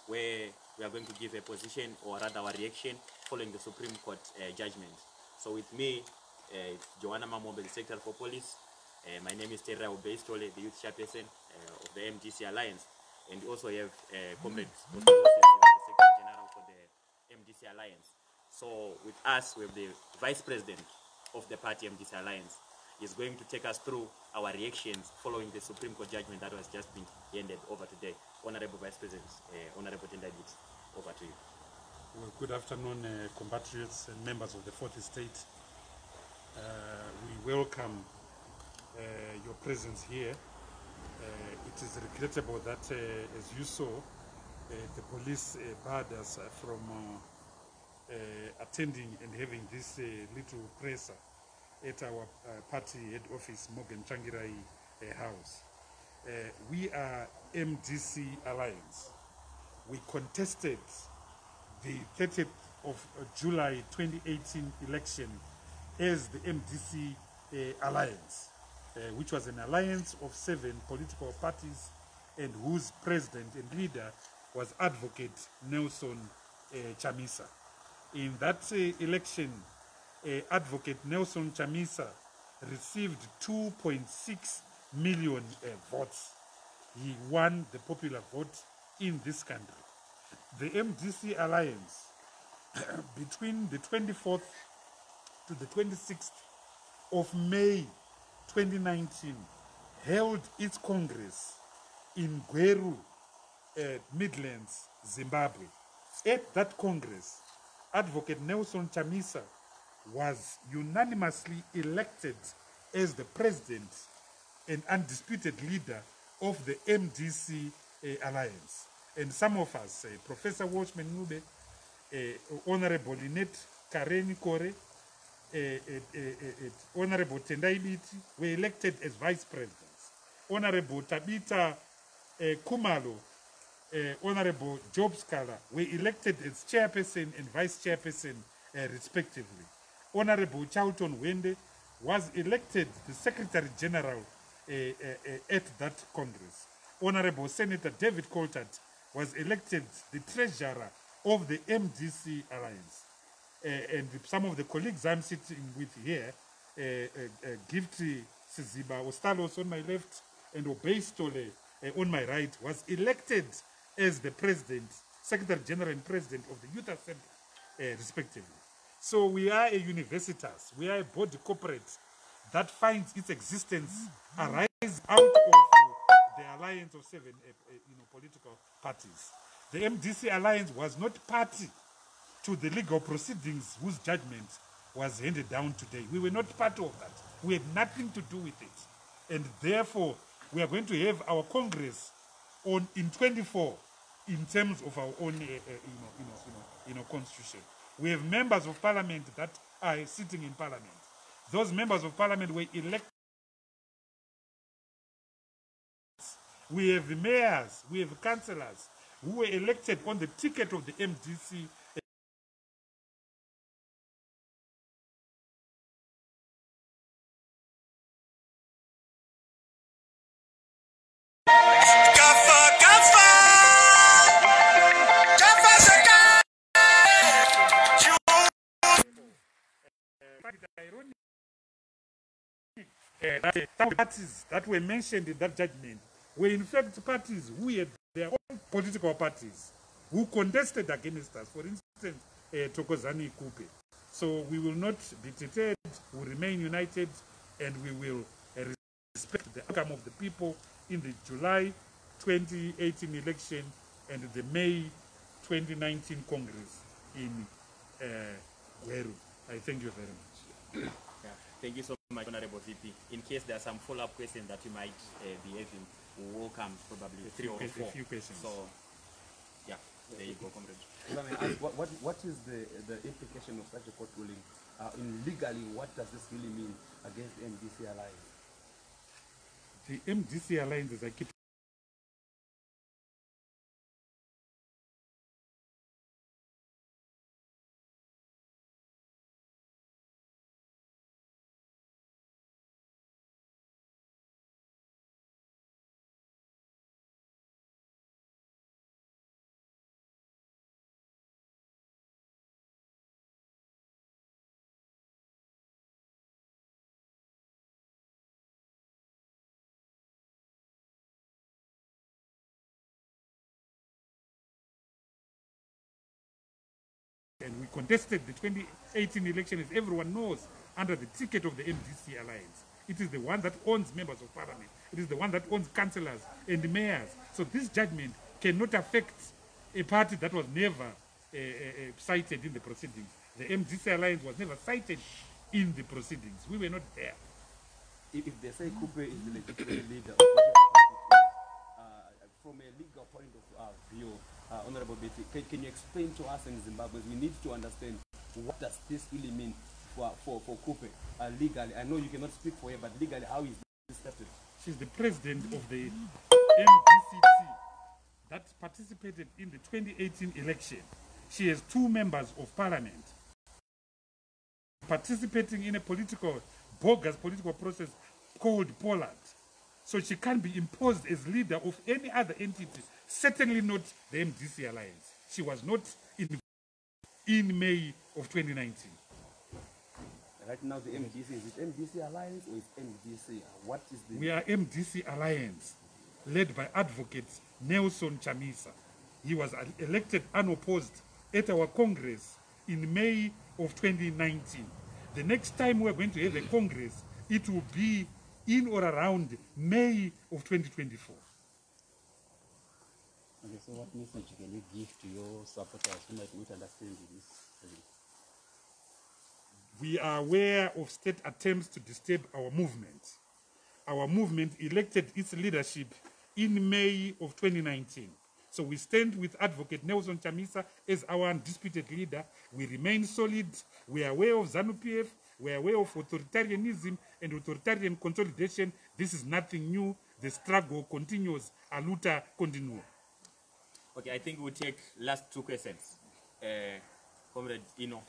where we are going to give a position, or rather our reaction, following the Supreme Court judgment. So with me, Joanna Mamombe, the Secretary for Police. My name is Tendai Biti, the Youth Chairperson of the MDC Alliance. And we also have Comrade the Secretary General for the MDC Alliance. So with us, we have the Vice President of the party MDC Alliance. Is going to take us through our reactions following the Supreme Court judgment that has just been handed over today. Honorable Vice President, Honorable Tendai Biti, over to you. Well, good afternoon, compatriots and members of the Fourth Estate. We welcome your presence here. It is regrettable that, as you saw, the police barred us from attending and having this little presser at our party head office, Morgan Changirai House. We are MDC Alliance. We contested the 30th of July 2018 election as the MDC Alliance, which was an alliance of 7 political parties and whose president and leader was Advocate Nelson Chamisa. In that election, Advocate Nelson Chamisa received 2.6 million votes. He won the popular vote in this country. The MDC Alliance, between the 24th to the 26th of May 2019, held its Congress in Gweru, Midlands, Zimbabwe. At that Congress, Advocate Nelson Chamisa was unanimously elected as the president and undisputed leader of the MDC Alliance. And some of us, Professor Walshman Nube, Honorable Lynette Kareni Kore, Honorable Tendai Biti, were elected as vice presidents. Honorable Tabita Kumalo, Honorable Job Scala were elected as chairperson and vice chairperson, respectively. Honorable Charlton Wende was elected the Secretary General at that Congress. Honorable Senator David Coltart was elected the Treasurer of the MDC Alliance. And some of the colleagues I'm sitting with here, Gifty Siziba Ostalos on my left and Obeistole on my right, was elected as the President, Secretary General and President of the Youth Assembly, respectively. So we are a universitas, we are a body corporate that finds its existence arise out of the alliance of 7 political parties. The MDC Alliance was not party to the legal proceedings whose judgment was handed down today. We were not part of that. We had nothing to do with it. And therefore, we are going to have our Congress in 24 in terms of our own constitution. We have members of parliament that are sitting in parliament. Those members of parliament were elected. We have mayors, we have councillors who were elected on the ticket of the MDC. Some parties that were mentioned in that judgment were in fact parties who had their own political parties who contested against us. For instance, Tokozani Kupe. So we will not be deterred, we will remain united, and we will respect the outcome of the people in the July 2018 election and the May 2019 Congress in Gweru. I thank you very much. Yeah. Thank you so much, Honorable VP. In case there are some follow-up questions that you might be having, we will come probably 3 or 4. A few questions. So, yeah, there you go, comrade. What is the implication of such a court ruling? Legally, what does this really mean against the MDC Alliance? The MDC Alliance, as I keep contested the 2018 election, as everyone knows, under the ticket of the MDC alliance. It is the one that owns members of parliament. It is the one that owns councillors and mayors. So this judgment cannot affect a party that was never cited in the proceedings. The MDC alliance was never cited in the proceedings. We were not there. If they say Coupe is the legitimate leader of whichever party it is, from a legal point of view, Honorable Biti, can you explain to us in Zimbabwe? We need to understand what does this really mean for Coupe legally. I know you cannot speak for her, but legally, how is this started? She's the president of the MDCT that participated in the 2018 election. She has 2 members of parliament participating in a bogus political process called Poland. So she can't be imposed as leader of any other entity, certainly not the MDC alliance. She was not in May of 2019. Right now, the MDC, is it MDC alliance or is MDC? What is the... We are MDC alliance, led by advocate Nelson Chamisa. He was elected unopposed at our Congress in May of 2019. The next time we're going to have a Congress, it will be in or around May of 2024. Okay, so what message can you give to your supporters who might not understand this? We are aware of state attempts to disturb our movement. Our movement elected its leadership in May of 2019. So we stand with Advocate Nelson Chamisa as our undisputed leader. We remain solid. We are aware of ZANU-PF. We are aware of authoritarianism and authoritarian consolidation. This is nothing new. The struggle continues. A luta continua. Okay, I think we'll take last 2 questions. Comrade Ino,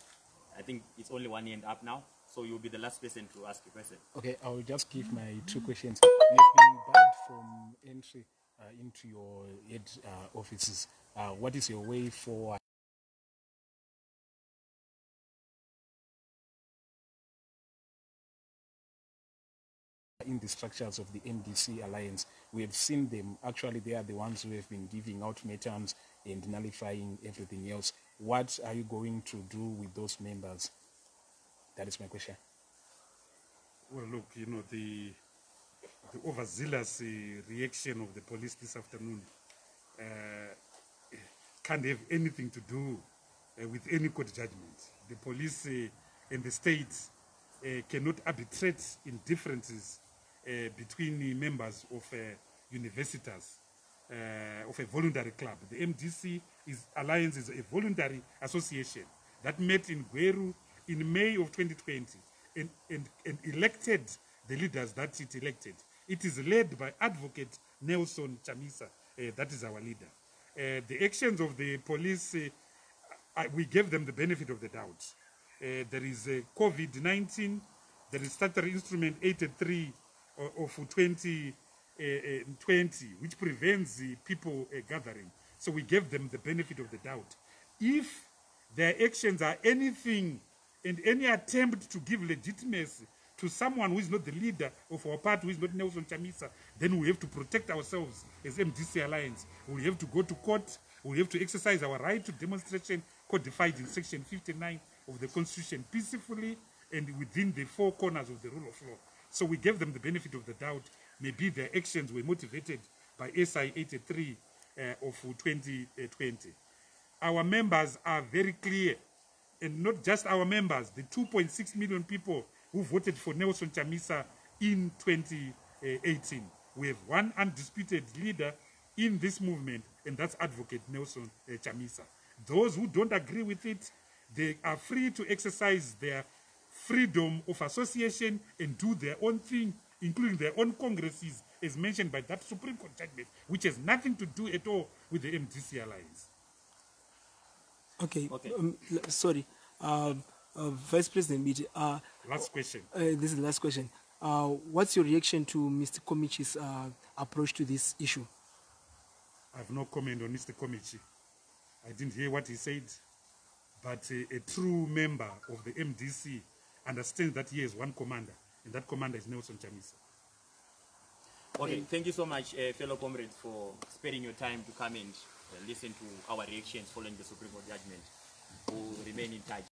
I think it's only 1 hand up now, so you'll be the last person to ask a question. Okay, I will just give my 2 questions. You have been barred from entry into your head offices. What is your way forward in the structures of the MDC alliance? We have seen them. Actually, they are the ones who have been giving ultimatums and nullifying everything else. What are you going to do with those members? That is my question. Well, look, you know, the overzealous reaction of the police this afternoon can't have anything to do with any court judgment. The police and the state cannot arbitrate in differences between members of universities, of a voluntary club. The MDC Alliance is a voluntary association that met in Gweru in May of 2020 and elected the leaders that it elected. It is led by Advocate Nelson Chamisa. That is our leader. The actions of the police, we gave them the benefit of the doubt. There is COVID-19, there is Statutory Instrument 83 of 2020, which prevents people gathering. So we gave them the benefit of the doubt. If their actions are anything and any attempt to give legitimacy to someone who is not the leader of our party, who is not Nelson Chamisa, then we have to protect ourselves as MDC Alliance. We have to go to court. We have to exercise our right to demonstration codified in Section 59 of the Constitution peacefully and within the 4 corners of the rule of law. So we gave them the benefit of the doubt. Maybe their actions were motivated by SI 83 of 2020. Our members are very clear, and not just our members, the 2.6 million people who voted for Nelson Chamisa in 2018. We have one undisputed leader in this movement, and that's Advocate Nelson Chamisa. Those who don't agree with it, they are free to exercise their freedom of association and do their own thing, including their own congresses, as mentioned by that Supreme Court judgment, which has nothing to do at all with the MDC Alliance. Okay. Sorry. Vice President Biti. Last question. This is the last question. What's your reaction to Mr. Komichi's approach to this issue? I have no comment on Mr. Komichi. I didn't hear what he said, but a true member of the MDC understands that he has one commander, and that commander is Nelson Chamisa. Okay, thank you so much, fellow comrades, for sparing your time to come and listen to our reactions following the Supreme Court judgment. we'll remain in touch.